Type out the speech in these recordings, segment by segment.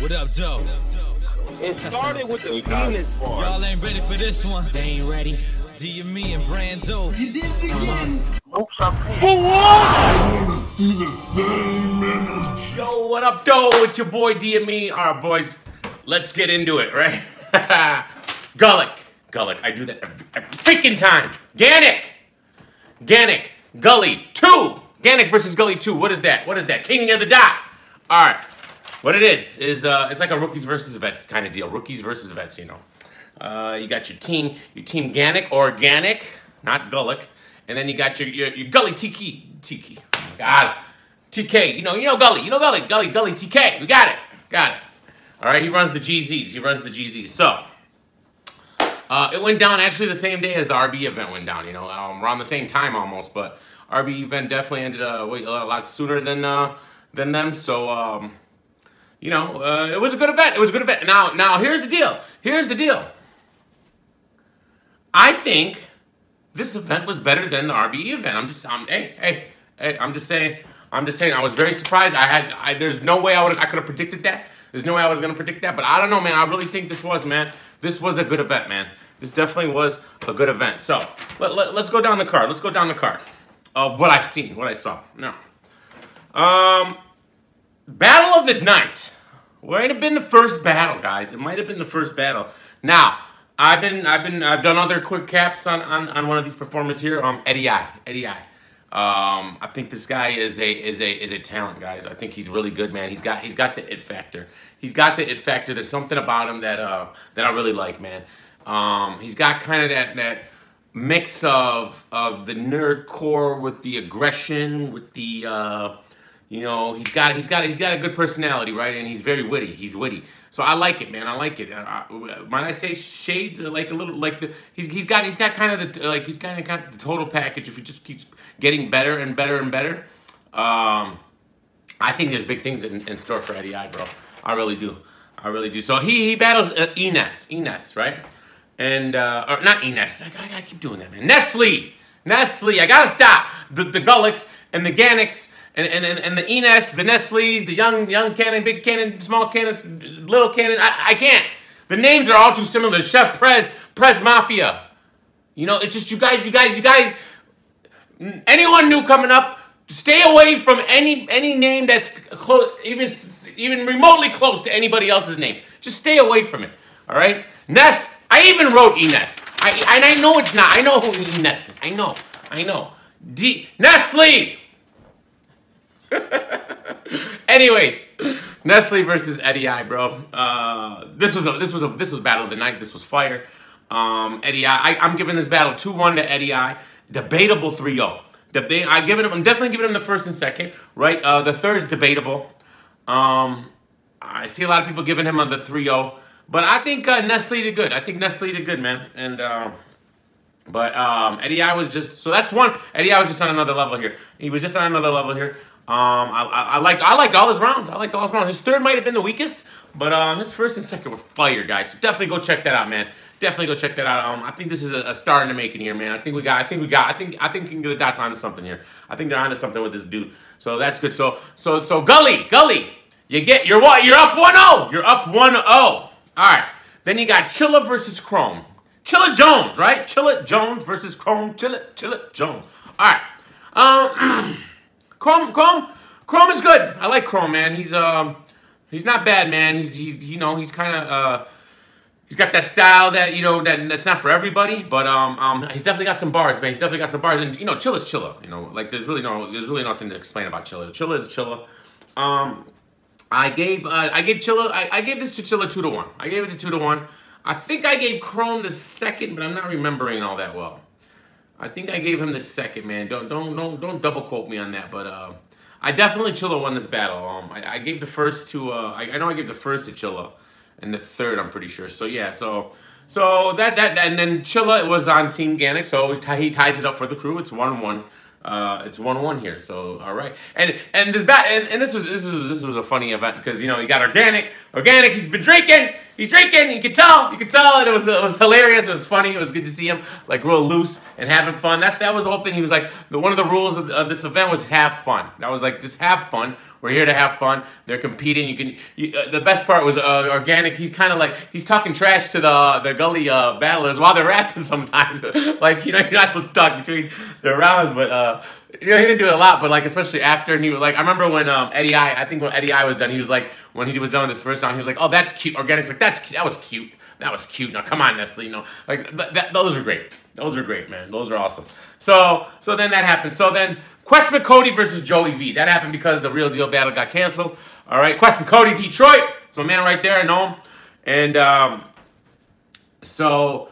What up, Joe? It started with the penis part. Y'all ain't ready for this one. They ain't ready. D and me and Brando. You did it again. For what? See the same energy. Yo, what up, though? It's your boy D and me. All right, boys, let's get into it, right? Gully. I do that every freaking time. Ganik. Gully 2. Ganik versus Gully 2. What is that? King of the Dot. All right. What it is it's like a rookies versus vets kind of deal. Rookies versus vets, you know. You got your team Ganik, organic, not Gullik, and then you got your Gully Tiki. Oh my God, TK. You know Gully. Gully TK. We got it. All right, he runs the GZs. So it went down actually the same day as the RB event went down. You know, around the same time almost, but RB event definitely ended a lot sooner than them. So you know, it was a good event. Now here's the deal. I think this event was better than the RBE event. I'm just saying. I was very surprised. There's no way I could have predicted that. There's no way I was gonna predict that. But I don't know, man. I really think this was a good event, man. This definitely was a good event. So let's go down the card. Of what I've seen, what I saw. No. Battle of the night. Might have been the first battle, guys. It might have been the first battle. Now, I've done other quick caps on one of these performers here. EDDY. I think this guy is a talent, guys. I think he's really good, man. He's got the it factor. There's something about him that I really like, man. He's got kind of that mix of the nerdcore with the aggression, with the you know, he's got a good personality, right? And he's very witty. He's witty, so I like it, man. I like it. Might I say shades like a little like the he's got kind of the he's kind of got the total package. If he just keeps getting better and better and better, I think there's big things in store for EDDY, bro. I really do. So he battles Enes, right? And or not Enes. I keep doing that, man. Nestle. I gotta stop. The Gulliks and the Ganiks. And the Enes, the Nestles, the young cannon, big cannon, small cannons, little cannon. I can't. The names are all too similar. Chef Prez Mafia. You know, it's just you guys. Anyone new coming up, stay away from any name that's close, even remotely close to anybody else's name. Just stay away from it. All right. Ness. I even wrote Enes. I know it's not. I know who Enes is. I know. Nestle. Anyways, Nestle versus EDDY, bro. This was battle of the night. This was fire. EDDY. I'm giving this battle 2-1 to EDDY. Debatable 3-0. I'm definitely giving him the first and second. Right. The third's debatable. I see a lot of people giving him on the 3-0, but I think Nestle did good. Man. And EDDY was just that's one. EDDY was just on another level here. I liked all his rounds. His third might have been the weakest, but his first and second were fire, guys. So definitely go check that out, man. I think this is a star in the making here, man. I think King of the Dot's onto something here. I think they're onto something with this dude. So that's good. So Gully, you're what? You're up 1-0. You're up 1-0. All right. Then you got Chilla versus Chrome. Chilla Jones, right? Chilla Jones versus Chrome. Chilla Jones. All right. Chrome is good. I like Chrome, man. He's not bad, man. He's kind of he's got that style that that's not for everybody, but he's definitely got some bars, man. And Chilla's Chilla. You know, like there's really nothing to explain about Chilla. Chilla is Chilla. I gave this to Chilla 2-1. I gave it to 2-1. I think I gave Chrome the second, but I'm not remembering all that well. I think I gave him the second, man. Don't double quote me on that, but I definitely Chilla won this battle. I gave the first to I know I gave the first to Chilla, and the third I'm pretty sure. So yeah, so that and then Chilla was on Team Ganik, so he ties it up for the crew. It's 1-1. It's 1-1 here. So all right, and this was a funny event because you got Organic. He's been drinking. he's drinking. You could tell. You could tell. And it was hilarious. It was funny. It was good to see him like real loose and having fun. That was the whole thing. He was like, one of the rules of this event was have fun. That was like, just have fun. We're here to have fun. They're competing. The best part was Organic. He's kind of like, he's talking trash to the Gully battlers while they're rapping sometimes. Like, you know, you're not supposed to talk between the rounds, but you know, he didn't do it a lot, but like especially after, and he was like, I remember when EDDY, I think when EDDY was done, he was like, when he was done with this first round, he was like, oh, that's cute. Organic's like, that was cute. That was cute. Now come on, Nestle, you know, like those are great. Those are great, man. Those are awesome. So then that happened. So then Quest McCody versus Joey V. That happened because the Real Deal battle got canceled. All right, Quest McCody, Detroit. It's my man right there. I know him. And so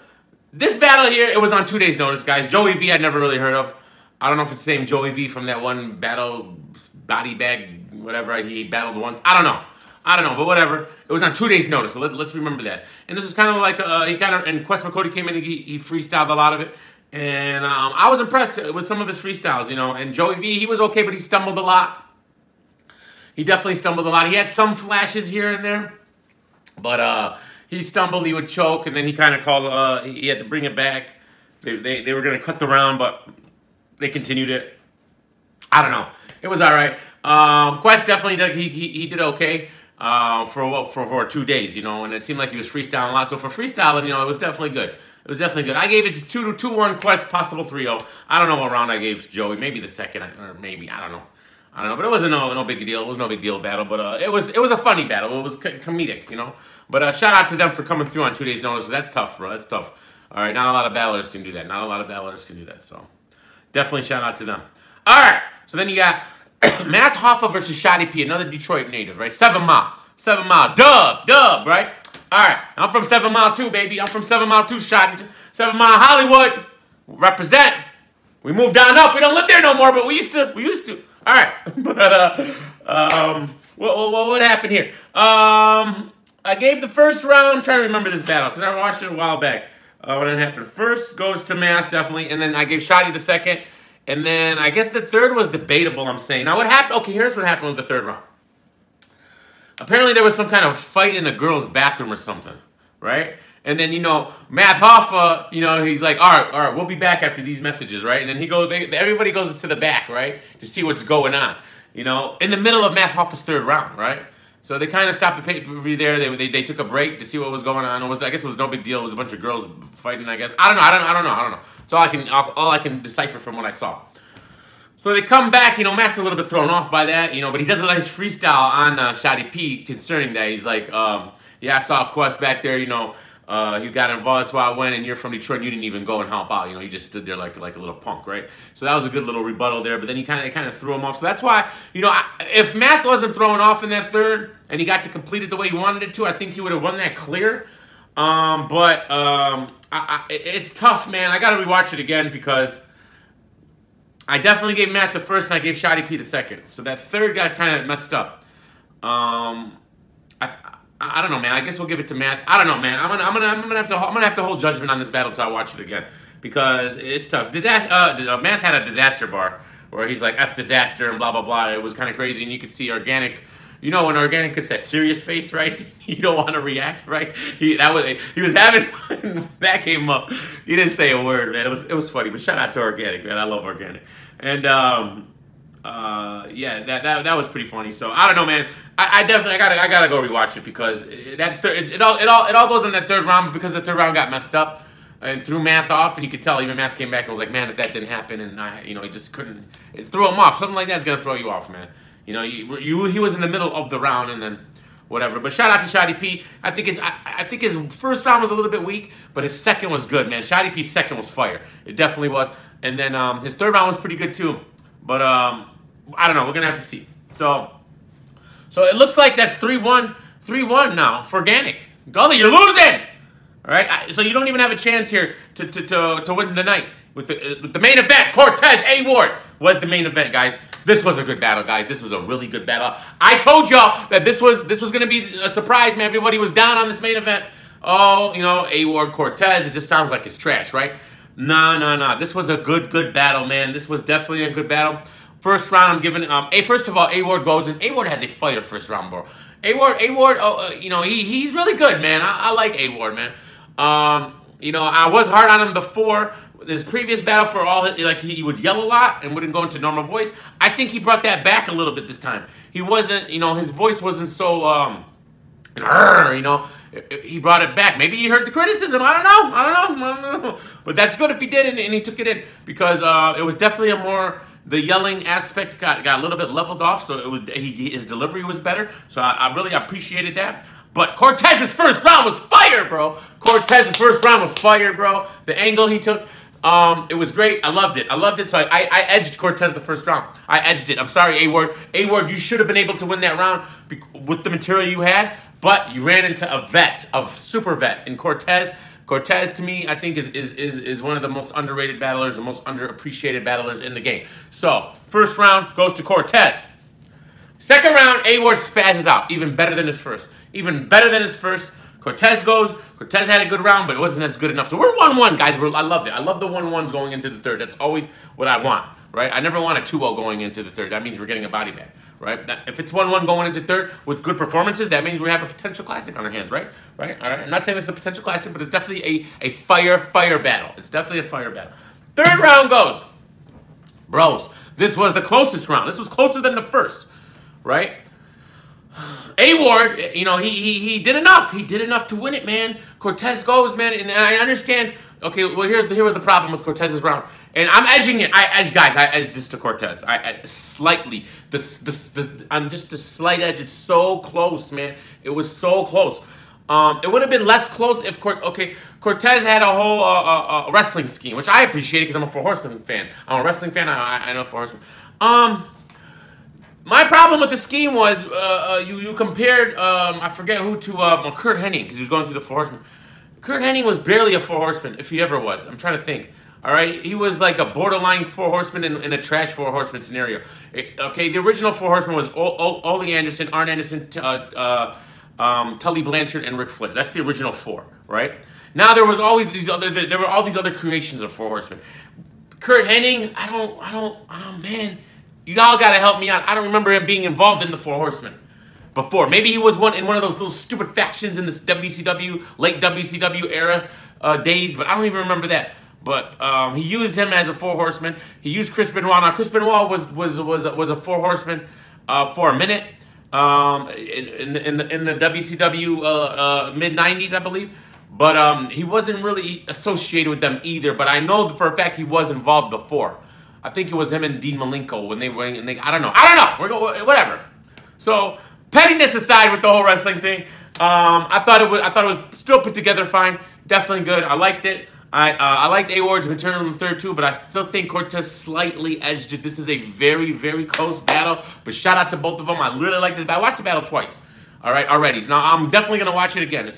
this battle here, it was on 2 days' notice, guys. Joey V. I'd never really heard of. I don't know if it's the same Joey V from that one battle, body bag, whatever he battled once. I don't know, but whatever. It was on 2 days' notice, so let's remember that. And this is kind of like, and Quest McCody came in and he freestyled a lot of it. And I was impressed with some of his freestyles, you know. And Joey V, he was okay, but he stumbled a lot. He definitely stumbled a lot. He had some flashes here and there, but he stumbled, he would choke, and then he kind of called, he had to bring it back. They were going to cut the round, but they continued it. I don't know. It was all right. Quest definitely did, he did okay for 2 days, you know, and it seemed like he was freestyling a lot. So for freestyling, you know, it was definitely good. It was definitely good. I gave it to 2-1 Quest, possible 3-0. I don't know what round I gave to Joey. Maybe the second, or maybe, I don't know. But it wasn't no big deal. It was no big deal battle, but it was a funny battle. It was comedic, you know. But shout out to them for coming through on 2 days' notice. That's tough, bro. That's tough. All right, not a lot of battlers can do that. Not a lot of battlers can do that. So definitely shout out to them. All right, so then you got Matt Hoffa versus Shotty P, another Detroit native, right? 7 Mile, dub, right? All right, I'm from 7 Mile too, baby. I'm from 7 Mile too, Shotty. 7 Mile Hollywood, represent. We moved on up. We don't live there no more, but we used to. All right, but what happened here? I gave the first round. I'm trying to remember this battle because I watched it a while back. When it happened, first goes to Math, definitely, and then I gave Shotty the second, and then I guess the third was debatable. I'm saying now what happened? Okay, here's what happened with the third round. Apparently there was some kind of fight in the girls' bathroom or something, right? And then, you know, Matt Hoffa, you know, he's like, all right, we'll be back after these messages, right? And then he goes, everybody goes to the back, right, to see what's going on, you know, in the middle of Matt Hoffa's third round, right? So they kind of stopped the pay-per-view there. They took a break to see what was going on. I guess it was no big deal. It was a bunch of girls fighting, I guess. I don't know. It's all I can decipher from what I saw. So they come back, you know, Matt's a little bit thrown off by that, you know, but he does a nice freestyle on Shotty P concerning that. He's like, yeah, I saw Quest back there, you know, he got involved, that's why I went, and you're from Detroit, and you didn't even go and help out, you know, you just stood there like a little punk, right? So that was a good little rebuttal there, but then he kind of threw him off. So that's why, you know, if Matt wasn't thrown off in that third, and he got to complete it the way he wanted it to, I think he would have won that clear. It's tough, man. I got to rewatch it again because I definitely gave Matt the first, and I gave Shotty P the second. So that third got kind of messed up. I don't know, man. I guess we'll give it to Matt. I don't know, man. I'm gonna have to hold judgment on this battle until I watch it again because it's tough. Matt had a disaster bar where he's like F disaster and blah blah blah. It was kind of crazy, and you could see Organic. You know when Organic gets that serious face, right? You don't want to react, right? He was having fun when that came up. He didn't say a word, man. It was funny, but shout out to Organic, man. I love Organic, and yeah, that was pretty funny. So I don't know, man. I definitely gotta go rewatch it because it all goes in that third round because the third round got messed up and threw Math off, and you could tell even Math came back and was like, man, if that didn't happen, and you know, he just couldn't. It threw him off. Something like that's gonna throw you off, man. You know, he was in the middle of the round and then whatever. But shout out to Shotty P. I think his first round was a little bit weak, but his second was good, man. Shotty P's second was fire. It definitely was. And then his third round was pretty good too. But I don't know. We're gonna have to see. So it looks like that's 3-1 now for Ganik. Gully, you're losing. All right. So you don't even have a chance here to win the night with the main event. Cortez A Ward was the main event, guys. This was a good battle, guys. This was a really good battle. I told y'all that this was gonna be a surprise, man. Everybody was down on this main event. Oh, you know, A Ward Cortez. It just sounds like it's trash, right? Nah. This was a good battle, man. This was definitely a good battle. First round, I'm giving first of all, A-Ward goes, and A-Ward has a fighter first round, bro. A-Ward, you know, he's really good, man. I like A-Ward, man. You know, I was hard on him before. His previous battle for all, like, he would yell a lot and wouldn't go into normal voice. I think he brought that back a little bit this time. He wasn't, you know, his voice wasn't so, you know, he brought it back. Maybe he heard the criticism. I don't know. But that's good if he did, and he took it in, because it was definitely the yelling aspect got a little bit leveled off, so it was his delivery was better. So I really appreciated that. But Cortez's first round was fire, bro. Cortez's first round was fire, bro. The angle he took, it was great. I loved it. So I edged Cortez the first round. I edged it. I'm sorry, A-Ward. A-Ward, you should have been able to win that round with the material you had, but you ran into a super vet in Cortez. Cortez, to me, I think is one of the most underrated battlers, the most underappreciated battlers in the game. So, first round goes to Cortez. Second round, A-Ward spazzes out. Even better than his first. Cortez goes. Cortez had a good round, but it wasn't as good enough. So we're 1-1, guys. I loved it. I love the 1-1s going into the third. That's always what I want, right? I never want a 2-0 going into the third. That means we're getting a body bag, right? If it's 1-1 going into third with good performances, that means we have a potential classic on our hands, right? All right. I'm not saying this is a potential classic, but it's definitely a fire battle. It's definitely a fire battle. Third round goes. Bros, this was the closest round. This was closer than the first, right? A-Ward, you know, he did enough. He did enough to win it, man. Cortez goes, man, and I understand. Okay, well, here was the problem with Cortez's round, and I'm edging it. I edged this to Cortez. Slightly. I'm just a slight edge. It's so close, man. It was so close. It would have been less close if Cortez had a whole wrestling scheme, which I appreciate because I'm a Four Horsemen fan. I'm a wrestling fan. I know Four Horsemen. My problem with the scheme was you compared I forget who to Curt Hennig, because he was going through the Four Horsemen. Curt Hennig was barely a Four Horseman, if he ever was. I'm trying to think. All right, he was like a borderline Four Horseman in a trash Four Horseman scenario. Okay, the original Four Horsemen was Ole Anderson, Arn Anderson, Tully Blanchard, and Ric Flair. That's the original four, right? Now there were all these other creations of Four Horsemen. Curt Hennig, I don't, man. You all gotta help me out. I don't remember him being involved in the Four Horsemen before. Maybe he was in one of those little stupid factions in this WCW, late WCW era days, but I don't even remember that. But he used him as a Four Horseman. He used Chris Benoit. Now Chris Benoit was a Four Horseman for a minute in the WCW mid-90s, I believe. But he wasn't really associated with them either. But I know for a fact he was involved before. I think it was him and Dean Malenko when they were. I don't know. Whatever. So pettiness aside with the whole wrestling thing, I thought it was still put together fine. Definitely good. I liked it. I liked A-Ward's material in the third too, but I still think Cortez slightly edged it. This is a very, very close battle. But shout out to both of them. I really like this battle. I watched the battle twice. All right, already. So now I'm definitely gonna watch it again.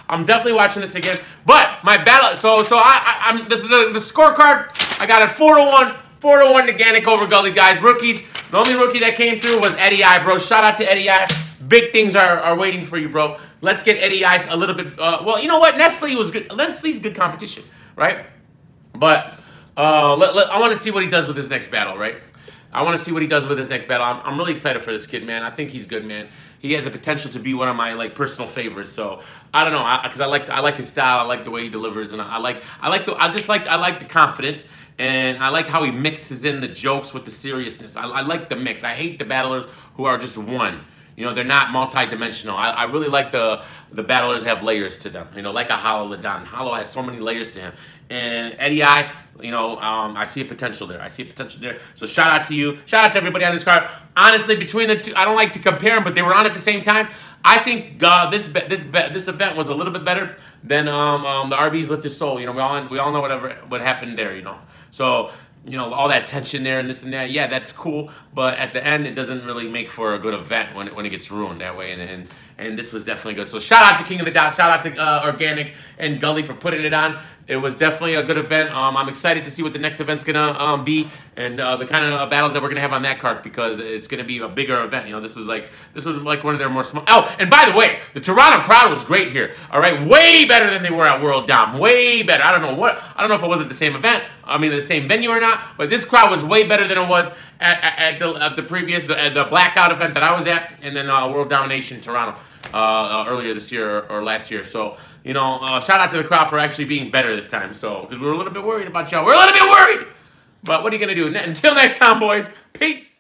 I'm definitely watching this again. But my battle. So the scorecard. I got it 4-1. 4-1 to Ganik over Gully, guys. Rookies. The only rookie that came through was EDDY, bro. Shout out to EDDY. Big things are waiting for you, bro. Let's get EDDY a little bit. Well, you know what? Nestle was good. Nestle's good competition, right? But I want to see what he does with his next battle, right? I want to see what he does with his next battle. I'm really excited for this kid, man. I think he's good, man. He has the potential to be one of my personal favorites. So I don't know, because I like his style. I like the way he delivers, and I like the confidence, and I like how he mixes in the jokes with the seriousness. I like the mix. I hate the battlers who are just one. You know, they're not multi-dimensional. I really like the battlers have layers to them. You know, like a Hollow Ladon. Hollow has so many layers to him. And EDDY, you know, I see a potential there. So shout out to you. Shout out to everybody on this card. Honestly, between the two, I don't like to compare them, but they were on at the same time. I think this event was a little bit better than the RB's Lift His Soul. You know, we all know what happened there. You know, so. You know, all that tension there and this and that. Yeah, that's cool. But at the end, it doesn't really make for a good event when it gets ruined that way. And this was definitely good. So shout out to King of the Dot. Shout out to Organic and Gully for putting it on. It was definitely a good event. I'm excited to see what the next event's going to be and the kind of battles that we're going to have on that card, because it's going to be a bigger event. You know, this was like one of their more small. Oh, and by the way, the Toronto crowd was great here. All right, way better than they were at World Dom. Way better. I don't know if it wasn't the same event. I mean, the same venue or not, but this crowd was way better than it was at the previous, the Blackout event that I was at, and then World Domination Toronto earlier this year or last year. So, you know, shout out to the crowd for actually being better this time. So, because we were a little bit worried about y'all. We're a little bit worried! But what are you going to do? Until next time, boys. Peace!